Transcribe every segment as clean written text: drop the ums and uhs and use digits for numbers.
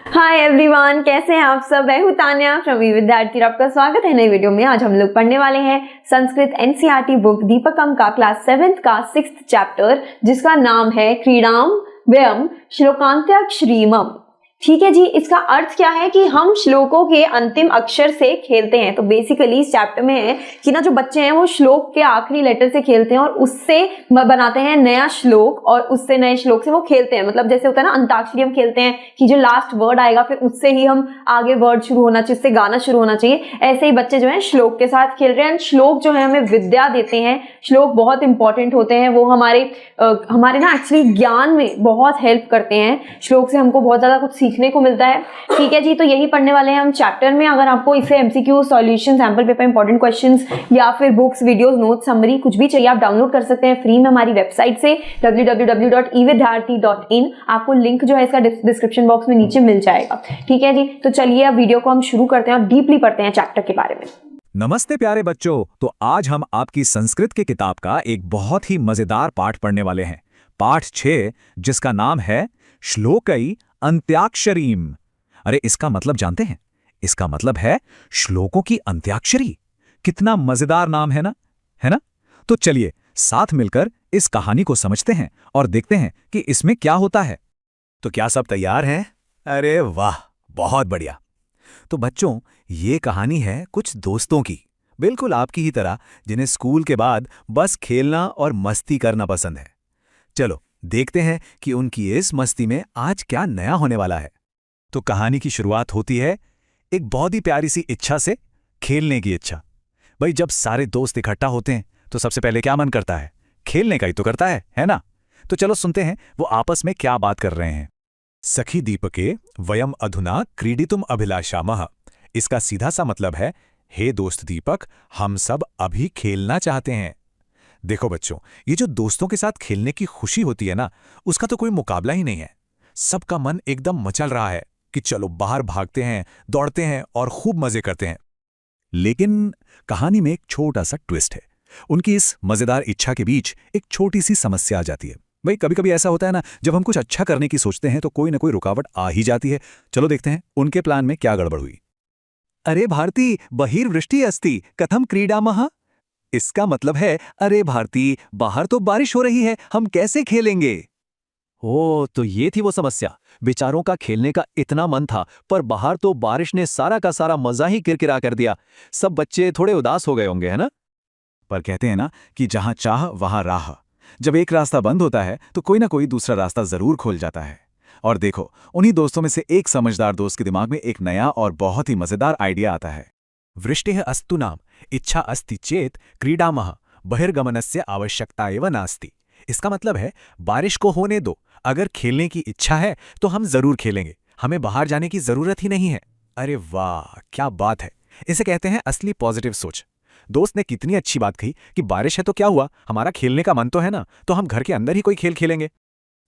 Hi everyone, कैसे हैं आप सब। मैं हूं तान्या फ्रॉम विद्यार्थी। आपका स्वागत है नई वीडियो में। आज हम लोग पढ़ने वाले हैं संस्कृत एनसीईआरटी बुक दीपकम का क्लास 7th का 6th चैप्टर, जिसका नाम है क्रीडाम व्यम श्लोकांत्याक्षरीमम। ठीक है जी, इसका अर्थ क्या है कि हम श्लोकों के अंतिम अक्षर से खेलते हैं। तो बेसिकली इस चैप्टर में है कि ना जो बच्चे हैं वो श्लोक के आखिरी लेटर से खेलते हैं और उससे बनाते हैं नया श्लोक और उससे नए श्लोक से वो खेलते हैं। मतलब जैसे होता है ना अंताक्षरी हम खेलते हैं कि जो लास्ट वर्ड आएगा फिर उससे ही हम आगे वर्ड शुरू होना चाहिए, उससे गाना शुरू होना चाहिए। ऐसे ही बच्चे जो है श्लोक के साथ खेल रहे हैं। श्लोक जो है हमें विद्या देते हैं। श्लोक बहुत इंपॉर्टेंट होते हैं, वो हमारे ना एक्चुअली ज्ञान में बहुत हेल्प करते हैं। श्लोक से हमको बहुत ज्यादा कुछ सीखने को मिलता है। ठीक है जी, तो यही पढ़ने वाले हैं हम चैप्टर में। अगर आपको इसे MCQ, solution, sample paper, important questions या फिर बुक्स, वीडियोस, नोट्स, समरी कुछ भी चाहिए आप डाउनलोड कर सकते हैं फ्री में हमारी वेबसाइट से www.evidyarthi.in। आपको लिंक जो है इसका डिस्क्रिप्शन बॉक्स में नीचे मिल जाएगा। ठीक है जी, तो चलिए अब वीडियो को हम शुरू करते हैं और डीपली पढ़ते हैं चैप्टर के बारे में। नमस्ते प्यारे बच्चों। तो आज हम आपकी संस्कृत की किताब का एक बहुत ही मजेदार पाठ पढ़ने वाले हैं। पाठ 6, जिसका नाम है श्लोकई अंत्याक्षरीम। अरे इसका मतलब जानते हैं? इसका मतलब है श्लोकों की अंत्याक्षरी। कितना मजेदार नाम है ना, है ना? तो चलिए साथ मिलकर इस कहानी को समझते हैं और देखते हैं कि इसमें क्या होता है। तो क्या सब तैयार हैं? अरे वाह, बहुत बढ़िया। तो बच्चों, ये कहानी है कुछ दोस्तों की, बिल्कुल आपकी ही तरह, जिन्हें स्कूल के बाद बस खेलना और मस्ती करना पसंद है। चलो देखते हैं कि उनकी इस मस्ती में आज क्या नया होने वाला है। तो कहानी की शुरुआत होती है एक बहुत ही प्यारी सी इच्छा से, खेलने की इच्छा। भाई जब सारे दोस्त इकट्ठा होते हैं तो सबसे पहले क्या मन करता है? खेलने का ही तो करता है ना? तो चलो सुनते हैं वो आपस में क्या बात कर रहे हैं। सखी दीपके वयम अधुना क्रीडितुम अभिलाषामः। इसका सीधा सा मतलब है, हे दोस्त दीपक, हम सब अभी खेलना चाहते हैं। देखो बच्चों, ये जो दोस्तों के साथ खेलने की खुशी होती है ना, उसका तो कोई मुकाबला ही नहीं है। सबका मन एकदम मचल रहा है कि चलो बाहर भागते हैं, दौड़ते हैं और खूब मजे करते हैं। लेकिन कहानी में एक छोटा सा ट्विस्ट है। उनकी इस मजेदार इच्छा के बीच एक छोटी सी समस्या आ जाती है। भाई कभी कभी ऐसा होता है ना, जब हम कुछ अच्छा करने की सोचते हैं तो कोई ना कोई रुकावट आ ही जाती है। चलो देखते हैं उनके प्लान में क्या गड़बड़ हुई। अरे भारती, बहिर्वृष्टि अस्ति, कथम क्रीडामः। इसका मतलब है, अरे भारती, बाहर तो बारिश हो रही है, हम कैसे खेलेंगे? ओ, तो ये थी वो समस्या। बेचारों का खेलने का इतना मन था, पर बाहर तो बारिश ने सारा का सारा मजा ही किरकिरा कर दिया। सब बच्चे थोड़े उदास हो गए होंगे, है ना? पर कहते हैं ना कि जहां चाह वहां राह। जब एक रास्ता बंद होता है तो कोई ना कोई दूसरा रास्ता जरूर खोल जाता है। और देखो, उन्हीं दोस्तों में से एक समझदार दोस्त के दिमाग में एक नया और बहुत ही मजेदार आइडिया आता है। वृष्टिः अस्तु नाम इच्छा अस्ति चेत क्रीडामः बहिर्गमनस्य आवश्यकता एव नास्ति। इसका मतलब है, बारिश को होने दो, अगर खेलने की इच्छा है तो हम जरूर खेलेंगे, हमें बाहर जाने की जरूरत ही नहीं है। अरे वाह, क्या बात है! इसे कहते हैं असली पॉजिटिव सोच। दोस्त ने कितनी अच्छी बात कही कि बारिश है तो क्या हुआ, हमारा खेलने का मन तो है ना, तो हम घर के अंदर ही कोई खेल खेलेंगे।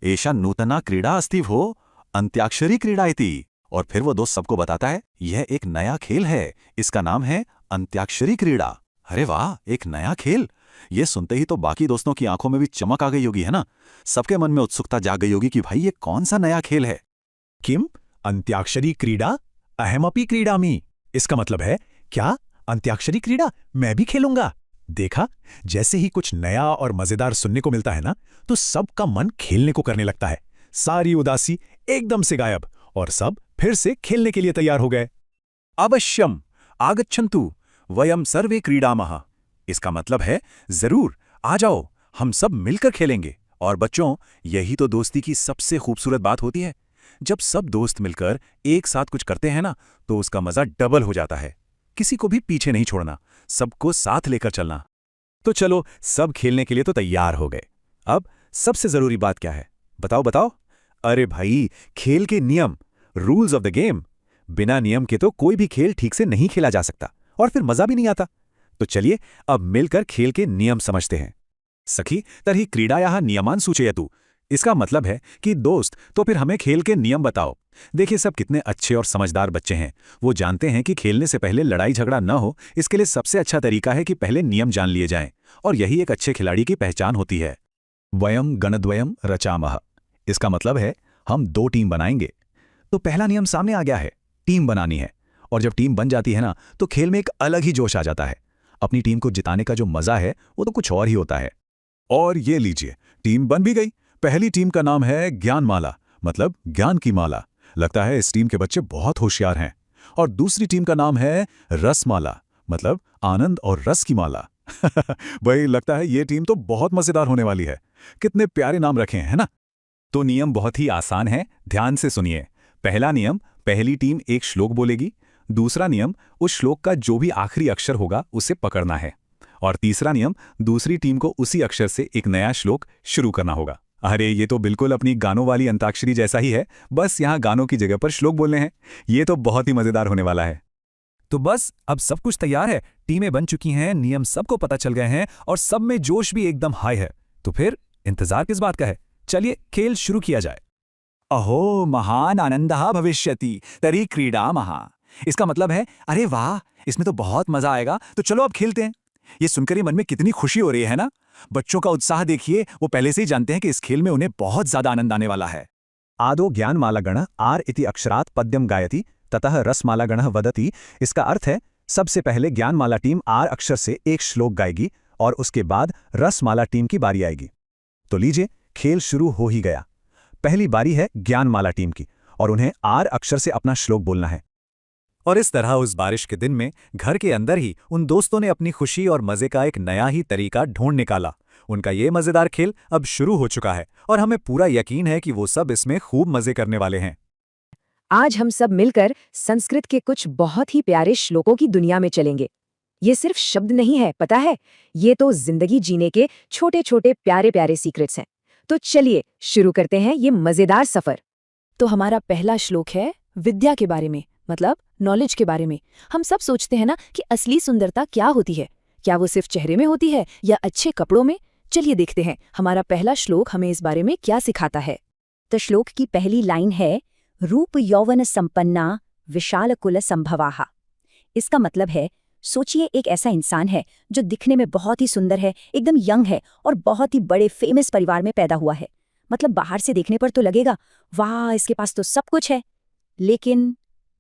एषा नूतना क्रीड़ा अस्ति भो, अंत्याक्षरी क्रीड़ा इति। और फिर वो दोस्त सबको बताता है, यह एक नया खेल है, इसका नाम है अंत्याक्षरी क्रीड़ा। अरे वाह, एक नया खेल! ये सुनते ही तो बाकी दोस्तों की आंखों में भी चमक आ गई होगी, है ना? सबके मन में उत्सुकता जाग गई होगी कि भाई ये कौन सा नया खेल है। किम अंत्याक्षरी क्रीड़ा अहमपि क्रीडामि। इसका मतलब है, क्या अंत्याक्षरी क्रीड़ा मैं भी खेलूंगा। देखा, जैसे ही कुछ नया और मजेदार सुनने को मिलता है ना, तो सबका मन खेलने को करने लगता है। सारी उदासी एकदम से गायब और सब फिर से खेलने के लिए तैयार हो गए। अवश्यम आगच्छन्तु वयम सर्वे क्रीडामः। इसका मतलब है, जरूर आ जाओ, हम सब मिलकर खेलेंगे। और बच्चों, यही तो दोस्ती की सबसे खूबसूरत बात होती है। जब सब दोस्त मिलकर एक साथ कुछ करते हैं ना, तो उसका मजा डबल हो जाता है। किसी को भी पीछे नहीं छोड़ना, सबको साथ लेकर चलना। तो चलो, सब खेलने के लिए तो तैयार हो गए। अब सबसे जरूरी बात क्या है, बताओ बताओ? अरे भाई, खेल के नियम, रूल्स ऑफ द गेम। बिना नियम के तो कोई भी खेल ठीक से नहीं खेला जा सकता और फिर मजा भी नहीं आता। तो चलिए अब मिलकर खेल के नियम समझते हैं। सखी तर्हि क्रीडायाः नियमान् सूचयतु। इसका मतलब है कि दोस्त, तो फिर हमें खेल के नियम बताओ। देखिए, सब कितने अच्छे और समझदार बच्चे हैं। वो जानते हैं कि खेलने से पहले लड़ाई झगड़ा न हो, इसके लिए सबसे अच्छा तरीका है कि पहले नियम जान लिए जाएं। और यही एक अच्छे खिलाड़ी की पहचान होती है। वयम गणद्वयम रचामः। इसका मतलब है, हम दो टीम बनाएंगे। तो पहला नियम सामने आ गया है, टीम बनानी है। और जब टीम बन जाती है ना, तो खेल में एक अलग ही जोश आ जाता है। अपनी टीम को जिताने का जो मजा है वो तो कुछ और ही होता है। और ये लीजिए, टीम बन भी गई। पहली टीम का नाम है ज्ञानमाला, मतलब ज्ञान की माला। लगता है इस टीम के बच्चे बहुत होशियार हैं। और दूसरी टीम का नाम है रसमाला, मतलब आनंद और रस की माला। भाई लगता है ये टीम तो बहुत मजेदार होने वाली है। कितने प्यारे नाम रखे हैं, है ना? तो नियम बहुत ही आसान है, ध्यान से सुनिए। पहला नियम, पहली टीम एक श्लोक बोलेगी। दूसरा नियम, उस श्लोक का जो भी आखिरी अक्षर होगा उसे पकड़ना है। और तीसरा नियम, दूसरी टीम को उसी अक्षर से एक नया श्लोक शुरू करना होगा। अरे ये तो बिल्कुल अपनी गानों वाली अंताक्षरी जैसा ही है, बस यहाँ गानों की जगह पर श्लोक बोलने हैं। ये तो बहुत ही मजेदार होने वाला है। तो बस अब सब कुछ तैयार है, टीमें बन चुकी हैं, नियम सबको पता चल गए हैं और सब में जोश भी एकदम हाई है। तो फिर इंतजार किस बात का है? चलिए खेल शुरू किया जाए। अहो महान आनंदः भविष्यति तरी क्रीडा महा। इसका मतलब है अरे वाह, इसमें तो बहुत मजा आएगा, तो चलो अब खेलते हैं। ये सुनकर ही मन में कितनी खुशी हो रही है ना। बच्चों का उत्साह देखिए, वो पहले से ही जानते हैं कि इस खेल में उन्हें बहुत ज्यादा आनंद आने वाला है। आदो ज्ञानमालागणः आर इति अक्षरात् पद्यम गायति ततः रसमालागणः वदति। इसका अर्थ है सबसे पहले ज्ञानमाला टीम आर अक्षर से एक श्लोक गाएगी और उसके बाद रसमाला टीम की बारी आएगी। तो लीजिए, खेल शुरू हो ही गया। पहली बारी है ज्ञानमाला टीम की और उन्हें आर अक्षर से अपना श्लोक बोलना है। और इस तरह उस बारिश के दिन में घर के अंदर ही उन दोस्तों ने अपनी खुशी और मजे का एक नया ही तरीका ढूंढ निकाला। उनका ये मजेदार खेल अब शुरू हो चुका है और हमें पूरा यकीन है कि वो सब इसमें खूब मजे करने वाले हैं। आज हम सब मिलकर संस्कृत के कुछ बहुत ही प्यारे श्लोकों की दुनिया में चलेंगे। ये सिर्फ शब्द नहीं है, पता है, ये तो जिंदगी जीने के छोटे छोटे प्यारे प्यारे सीक्रेट्स हैं। तो चलिए शुरू करते हैं ये मजेदार सफर। तो हमारा पहला श्लोक है विद्या के बारे में, मतलब नॉलेज के बारे में। हम सब सोचते हैं ना कि असली सुंदरता क्या होती है, क्या वो सिर्फ चेहरे में होती है या अच्छे कपड़ों में? चलिए देखते हैं हमारा पहला श्लोक हमें इस बारे में क्या सिखाता है। तो श्लोक की पहली लाइन है रूप यौवन संपन्ना विशाल कुल संभवाहा। इसका मतलब है, सोचिए एक ऐसा इंसान है जो दिखने में बहुत ही सुंदर है, एकदम यंग है और बहुत ही बड़े फेमस परिवार में पैदा हुआ है। मतलब बाहर से देखने पर तो लगेगा वाह इसके पास तो सब कुछ है, लेकिन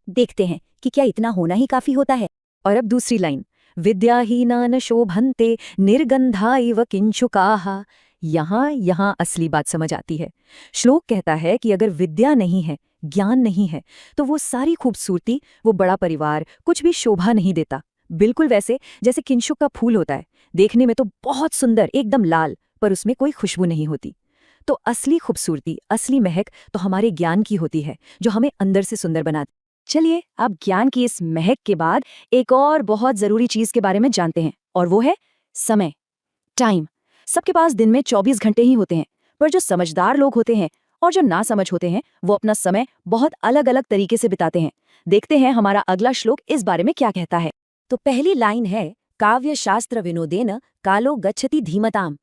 देखते हैं कि क्या इतना होना ही काफी होता है। और अब दूसरी लाइन, विद्याहीना न शोभन्ते निर्गंधा इव किंचुकाः। यहाँ असली बात समझ आती है। श्लोक कहता है कि अगर विद्या नहीं है, ज्ञान नहीं है, तो वो सारी खूबसूरती, वो बड़ा परिवार कुछ भी शोभा नहीं देता। बिल्कुल वैसे जैसे किंशुक का फूल होता है, देखने में तो बहुत सुंदर, एकदम लाल, पर उसमें कोई खुशबू नहीं होती। तो असली खूबसूरती, असली महक तो हमारे ज्ञान की होती है, जो हमें अंदर से सुंदर बनाती। चलिए अब ज्ञान की इस महक के बाद एक और बहुत जरूरी चीज के बारे में जानते हैं, और वो है समय, टाइम। सबके पास दिन में 24 घंटे ही होते हैं, पर जो समझदार लोग होते हैं और जो ना समझ होते हैं वो अपना समय बहुत अलग अलग तरीके से बिताते हैं। देखते हैं हमारा अगला श्लोक इस बारे में क्या कहता है। तो पहली लाइन है काव्य शास्त्र विनोदेन कालो गच्छति धीमताम।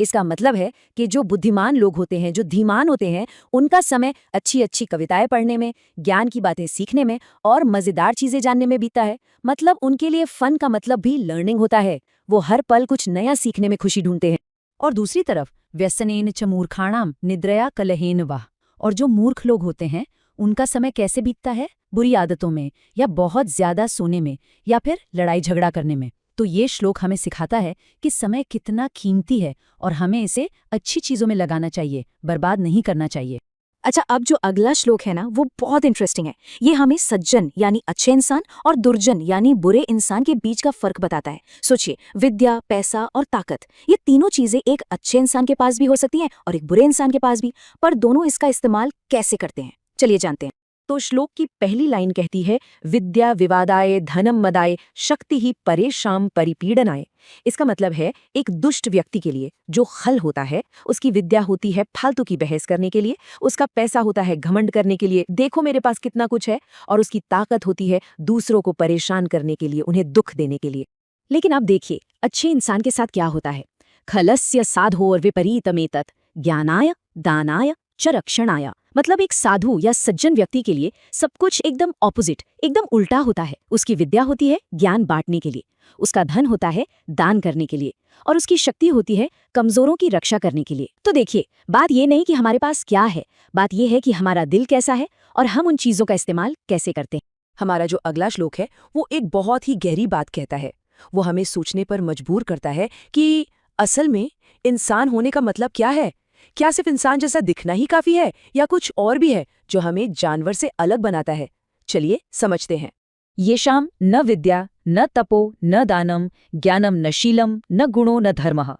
इसका मतलब है कि जो बुद्धिमान लोग होते हैं, जो धीमान होते हैं, उनका समय अच्छी अच्छी कविताएं पढ़ने में, ज्ञान की बातें सीखने में और मजेदार चीजें जानने में बीता है। मतलब उनके लिए फन का मतलब भी लर्निंग होता है। वो हर पल कुछ नया सीखने में खुशी ढूंढते हैं। और दूसरी तरफ व्यसनेन च मूर्खाणाम निद्रया कलहेन वाह। और जो मूर्ख लोग होते हैं उनका समय कैसे बीतता है? बुरी आदतों में, या बहुत ज्यादा सोने में, या फिर लड़ाई झगड़ा करने में। तो ये श्लोक हमें सिखाता है कि समय कितना कीमती है और हमें इसे अच्छी चीजों में लगाना चाहिए, बर्बाद नहीं करना चाहिए। अच्छा, अब जो अगला श्लोक है ना वो बहुत इंटरेस्टिंग है। ये हमें सज्जन यानी अच्छे इंसान और दुर्जन यानी बुरे इंसान के बीच का फर्क बताता है। सोचिए, विद्या, पैसा और ताकत, ये तीनों चीजें एक अच्छे इंसान के पास भी हो सकती हैं और एक बुरे इंसान के पास भी, पर दोनों इसका इस्तेमाल कैसे करते हैं, चलिए जानते हैं। तो श्लोक की पहली लाइन कहती है विद्या विवादाय धनम मदाय शक्ति ही परेशान परिपीड़नाय। इसका मतलब है एक दुष्ट व्यक्ति के लिए जो खल होता है, उसकी विद्या होती है फालतू की बहस करने के लिए, उसका पैसा होता है घमंड करने के लिए, देखो मेरे पास कितना कुछ है, और उसकी ताकत होती है दूसरों को परेशान करने के लिए, उन्हें दुख देने के लिए। लेकिन अब देखिए अच्छे इंसान के साथ क्या होता है। खलस्य साधोर विपरीतमेतत् ज्ञानाय दानाय च रक्षणाय। मतलब एक साधु या सज्जन व्यक्ति के लिए सब कुछ एकदम ऑपोजिट, एकदम उल्टा होता है। उसकी विद्या होती है ज्ञान बांटने के लिए, उसका धन होता है दान करने के लिए, और उसकी शक्ति होती है कमजोरों की रक्षा करने के लिए। तो देखिए, बात ये नहीं कि हमारे पास क्या है, बात ये है कि हमारा दिल कैसा है और हम उन चीज़ों का इस्तेमाल कैसे करते हैं। हमारा जो अगला श्लोक है वो एक बहुत ही गहरी बात कहता है। वो हमें सोचने पर मजबूर करता है कि असल में इंसान होने का मतलब क्या है। क्या सिर्फ इंसान जैसा दिखना ही काफी है या कुछ और भी है जो हमें जानवर से अलग बनाता है। चलिए समझते हैं। ये शाम न विद्या न तपो न दानम ज्ञानम न शीलम न गुणो न धर्मः।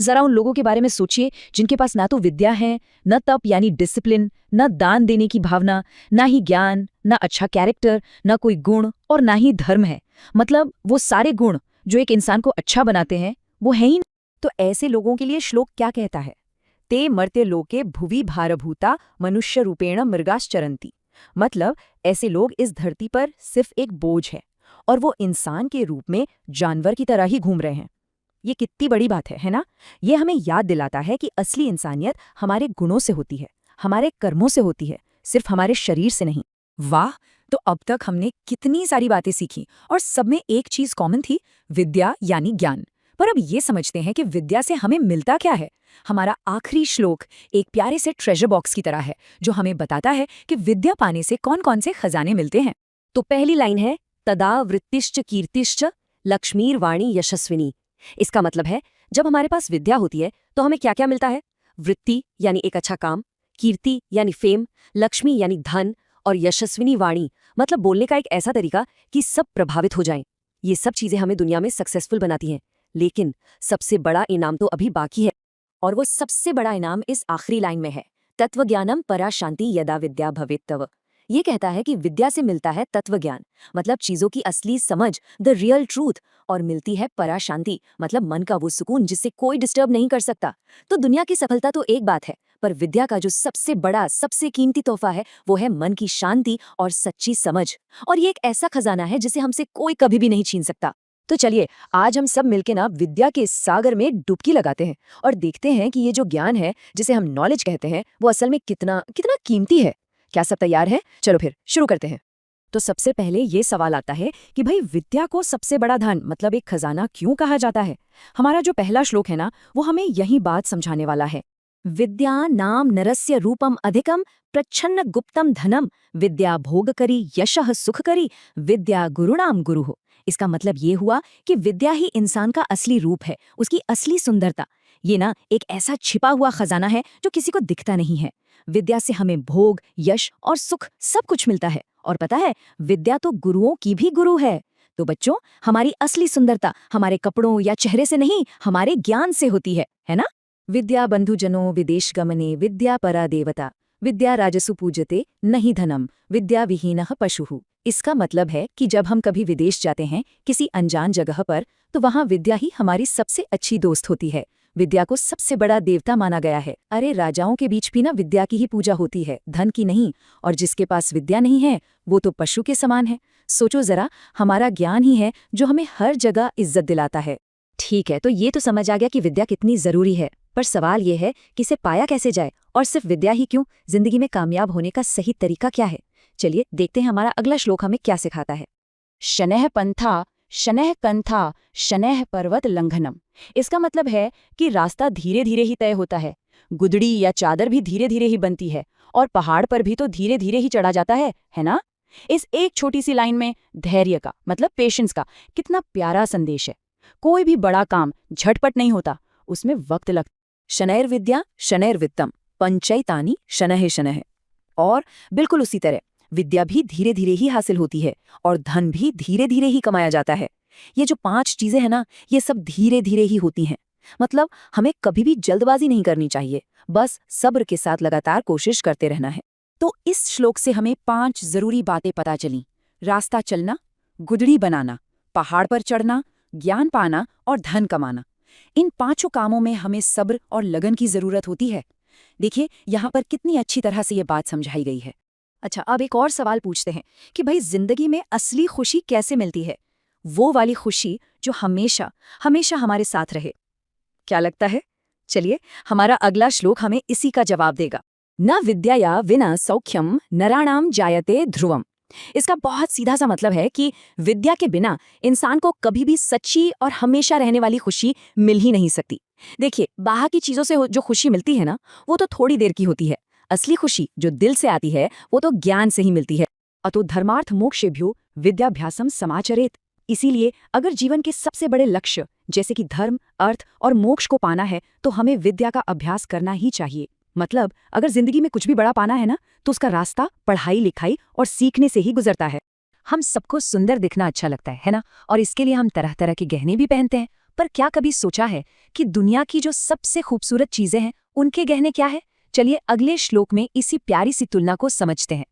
जरा उन लोगों के बारे में सोचिए जिनके पास ना तो विद्या है, न तप यानी डिसिप्लिन, न दान देने की भावना, ना ही ज्ञान, न अच्छा कैरेक्टर, न कोई गुण और ना ही धर्म है। मतलब वो सारे गुण जो एक इंसान को अच्छा बनाते हैं वो है ही नहीं। तो ऐसे लोगों के लिए श्लोक क्या कहता है? ते मर्त्य लोके भुवि भारभूता मनुष्य रूपेण मृगाश्चरन्ति। मतलब ऐसे लोग इस धरती पर सिर्फ एक बोझ है और वो इंसान के रूप में जानवर की तरह ही घूम रहे हैं। ये कितनी बड़ी बात है ना? ये हमें याद दिलाता है कि असली इंसानियत हमारे गुणों से होती है, हमारे कर्मों से होती है, सिर्फ हमारे शरीर से नहीं। वाह! तो अब तक हमने कितनी सारी बातें सीखी और सब में एक चीज कॉमन थी, विद्या यानी ज्ञान। पर अब ये समझते हैं कि विद्या से हमें मिलता क्या है। हमारा आखिरी श्लोक एक प्यारे से ट्रेजर बॉक्स की तरह है जो हमें बताता है कि विद्या पाने से कौन कौन से खजाने मिलते हैं। तो पहली लाइन है, तदा वृत्तिश्च कीर्तिश्च लक्ष्मीर्वाणी यशस्विनी। इसका मतलब है जब हमारे पास विद्या होती है तो हमें क्या क्या मिलता है? वृत्ति यानी एक अच्छा काम, कीर्ति यानी फेम, लक्ष्मी यानी धन और यशस्विनी वाणी मतलब बोलने का एक ऐसा तरीका कि सब प्रभावित हो जाएं। ये सब चीजें हमें दुनिया में सक्सेसफुल बनाती हैं, लेकिन सबसे बड़ा इनाम तो अभी बाकी है। और वो सबसे बड़ा इनाम इस आखिरी लाइन में है, तत्वज्ञानम परा शांति यदा विद्या भवेत् तव। ये कहता है कि विद्या से मिलता है तत्व ज्ञान, मतलब चीजों की असली समझ, द रियल ट्रूथ, और मिलती है परा शांति, मतलब मन का वो सुकून जिससे कोई डिस्टर्ब नहीं कर सकता। तो दुनिया की सफलता तो एक बात है, पर विद्या का जो सबसे बड़ा सबसे कीमती तोहफा है वो है मन की शांति और सच्ची समझ। और ये एक ऐसा खजाना है जिसे हमसे कोई कभी भी नहीं छीन सकता। तो चलिए आज हम सब मिलके ना विद्या के इस सागर में डुबकी लगाते हैं और देखते हैं कि ये जो ज्ञान है जिसे हम नॉलेज कहते हैं वो असल में कितना कितना कीमती है। क्या सब तैयार है? चलो फिर शुरू करते हैं। तो सबसे पहले ये सवाल आता है कि भाई विद्या को सबसे बड़ा धन मतलब एक खजाना क्यों कहा जाता है? हमारा जो पहला श्लोक है ना वो हमें यही बात समझाने वाला है। विद्या नाम नरस्य रूपम अधिकम प्रच्छन्न गुप्तम धनम विद्या भोग करी यशः सुख करी विद्या गुरुणाम गुरु हो। इसका मतलब ये हुआ कि विद्या ही इंसान का असली रूप है, उसकी असली सुंदरता। ये ना एक ऐसा छिपा हुआ खजाना है जो किसी को दिखता नहीं है। विद्या से हमें भोग, यश और सुख सब कुछ मिलता है। और पता है, विद्या तो गुरुओं की भी गुरु है। तो बच्चों, हमारी असली सुंदरता हमारे कपड़ों या चेहरे से नहीं, हमारे ज्ञान से होती है ना? विद्या बंधुजनों विदेश गमने विद्या परा देवता विद्या राजसु पूजते नहीं धनम विद्या विहीनः पशुः। इसका मतलब है कि जब हम कभी विदेश जाते हैं किसी अनजान जगह पर, तो वहाँ विद्या ही हमारी सबसे अच्छी दोस्त होती है। विद्या को सबसे बड़ा देवता माना गया है। अरे राजाओं के बीच भी ना विद्या की ही पूजा होती है, धन की नहीं। और जिसके पास विद्या नहीं है वो तो पशु के समान है। सोचो जरा, हमारा ज्ञान ही है जो हमें हर जगह इज्जत दिलाता है। ठीक है, तो ये तो समझ आ गया कि विद्या कितनी जरूरी है, पर सवाल ये है कि इसे पाया कैसे जाए, और सिर्फ विद्या ही क्यों? जिंदगी में कामयाब होने का सही तरीका क्या है? चलिए देखते हैं हमारा अगला श्लोक हमें क्या सिखाता है। शनैः पंथा शनैः कंथा शनैः पर्वत लंघनम। इसका मतलब है कि रास्ता धीरे धीरे ही तय होता है, गुदड़ी या चादर भी धीरे धीरे ही बनती है, और पहाड़ पर भी तो धीरे धीरे ही चढ़ा जाता है ना? इस एक छोटी सी लाइन में धैर्य का मतलब पेशेंस का कितना प्यारा संदेश है। कोई भी बड़ा काम झटपट नहीं होता, उसमें वक्त लगता। शनैर्विद्या शनैर्वित्तम पंचैतानि शनैः शनैः। और बिल्कुल उसी तरह विद्या भी धीरे धीरे ही हासिल होती है और धन भी धीरे धीरे ही कमाया जाता है। ये जो 5 चीजें हैं ना, ये सब धीरे धीरे ही होती हैं। मतलब हमें कभी भी जल्दबाजी नहीं करनी चाहिए, बस सब्र के साथ लगातार कोशिश करते रहना है। तो इस श्लोक से हमें 5 जरूरी बातें पता चली। रास्ता चलना, गुदड़ी बनाना, पहाड़ पर चढ़ना, ज्ञान पाना और धन कमाना। इन 5 कामों में हमें सब्र और लगन की जरूरत होती है। देखिए यहाँ पर कितनी अच्छी तरह से ये बात समझाई गई है। अच्छा, अब एक और सवाल पूछते हैं कि भाई जिंदगी में असली खुशी कैसे मिलती है? वो वाली खुशी जो हमेशा हमेशा हमारे साथ रहे। क्या लगता है? चलिए, हमारा अगला श्लोक हमें इसी का जवाब देगा। न विद्याया विना सौख्यम नराणाम जायते ध्रुवम। इसका बहुत सीधा सा मतलब है कि विद्या के बिना इंसान को कभी भी सच्ची और हमेशा रहने वाली खुशी मिल ही नहीं सकती। देखिए, बाहर की चीजों से जो खुशी मिलती है ना, वो तो थोड़ी देर की होती है। असली खुशी जो दिल से आती है वो तो ज्ञान से ही मिलती है। अतो धर्मार्थ मोक्षेभ्यो विद्याभ्यासम समाचरेत। इसीलिए अगर जीवन के सबसे बड़े लक्ष्य जैसे कि धर्म, अर्थ और मोक्ष को पाना है तो हमें विद्या का अभ्यास करना ही चाहिए। मतलब अगर जिंदगी में कुछ भी बड़ा पाना है ना तो उसका रास्ता पढ़ाई लिखाई और सीखने से ही गुजरता है। हम सबको सुंदर दिखना अच्छा लगता है ना, और इसके लिए हम तरह तरह के गहने भी पहनते हैं। पर क्या कभी सोचा है कि दुनिया की जो सबसे खूबसूरत चीजें हैं उनके गहने क्या है? चलिए अगले श्लोक में इसी प्यारी सी तुलना को समझते हैं।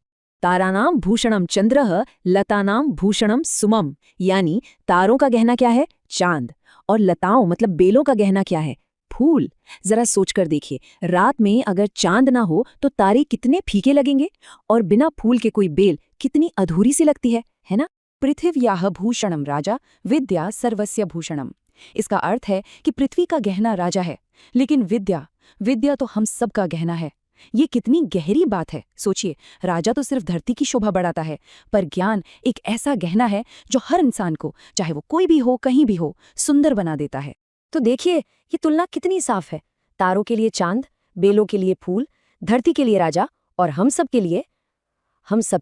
तारानाम भूषणम चंद्रः लतानाम भूषणम सुमम, यानी तारों का गहना क्या है? चांद। और लताओं मतलब बेलों का गहना क्या है? फूल। जरा सोचकर देखिए, रात में अगर चांद ना हो तो तारे कितने फीके लगेंगे, और बिना फूल के कोई बेल कितनी अधूरी सी लगती है ना? पृथिव्याः भूषणम राजा विद्या सर्वस्य भूषणम। इसका अर्थ है कि पृथ्वी का गहना राजा है, लेकिन विद्या तो हम सब का गहना है। ये कितनी गहरी बात है। सोचिए, राजा तो सिर्फ धरती की शोभा बढ़ाता है, पर ज्ञान एक ऐसा गहना है जो हर इंसान को, चाहे वो कोई भी हो कहीं भी हो, सुंदर बना देता है। तो देखिए ये तुलना कितनी साफ है। तारों के लिए चांद, बेलों के लिए फूल, धरती के लिए राजा, और हम सब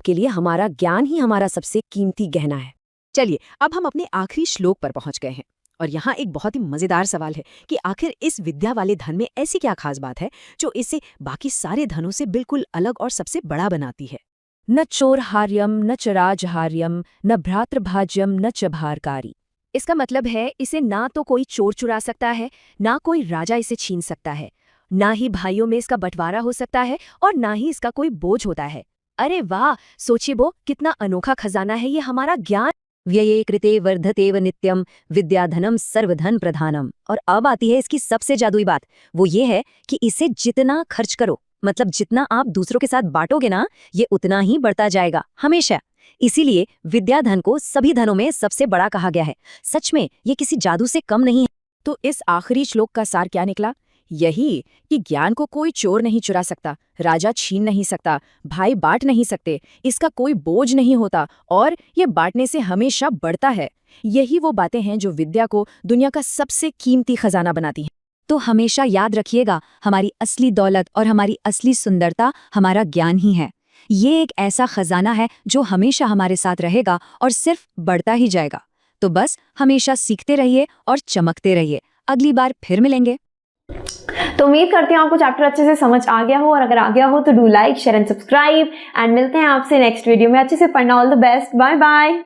के लिए हमारा ज्ञान ही हमारा सबसे कीमती गहना है। चलिए अब हम अपने आखिरी श्लोक पर पहुंच गए हैं, और यहाँ एक बहुत ही मजेदार सवाल है कि आखिर इस विद्या वाले धन में ऐसी क्या खास बात है जो इसे बाकी सारे धनों से बिल्कुल अलग और सबसे बड़ा बनाती है। न चोरहार्यम न च राजहार्यम न भ्रातृभाज्यम न च भारकारी। इसका मतलब है इसे ना तो कोई चोर चुरा सकता है, ना कोई राजा इसे छीन सकता है, ना ही भाइयों में इसका बंटवारा हो सकता है, और ना ही इसका कोई बोझ होता है। अरे वाह, सोचिए वो कितना अनोखा खजाना है ये हमारा ज्ञान। व्यये कृते वर्धतेव नित्यम विद्याधनम सर्वधन प्रधानम। और अब आती है इसकी सबसे जादुई बात, वो ये है कि इसे जितना खर्च करो, मतलब जितना आप दूसरों के साथ बांटोगे ना, ये उतना ही बढ़ता जाएगा हमेशा। इसीलिए विद्याधन को सभी धनों में सबसे बड़ा कहा गया है। सच में ये किसी जादू से कम नहीं है। तो इस आखिरी श्लोक का सार क्या निकला? यही कि ज्ञान को कोई चोर नहीं चुरा सकता, राजा छीन नहीं सकता, भाई बांट नहीं सकते, इसका कोई बोझ नहीं होता, और ये बांटने से हमेशा बढ़ता है। यही वो बातें हैं जो विद्या को दुनिया का सबसे कीमती खजाना बनाती हैं। तो हमेशा याद रखिएगा, हमारी असली दौलत और हमारी असली सुंदरता हमारा ज्ञान ही है। ये एक ऐसा खजाना है जो हमेशा हमारे साथ रहेगा और सिर्फ बढ़ता ही जाएगा। तो बस हमेशा सीखते रहिए और चमकते रहिए। अगली बार फिर मिलेंगे। तो उम्मीद करती हूँ आपको चैप्टर अच्छे से समझ आ गया हो, और अगर आ गया हो तो do like, share and subscribe, and मिलते हैं आपसे नेक्स्ट वीडियो में। अच्छे से पढ़ना। All the best. Bye bye.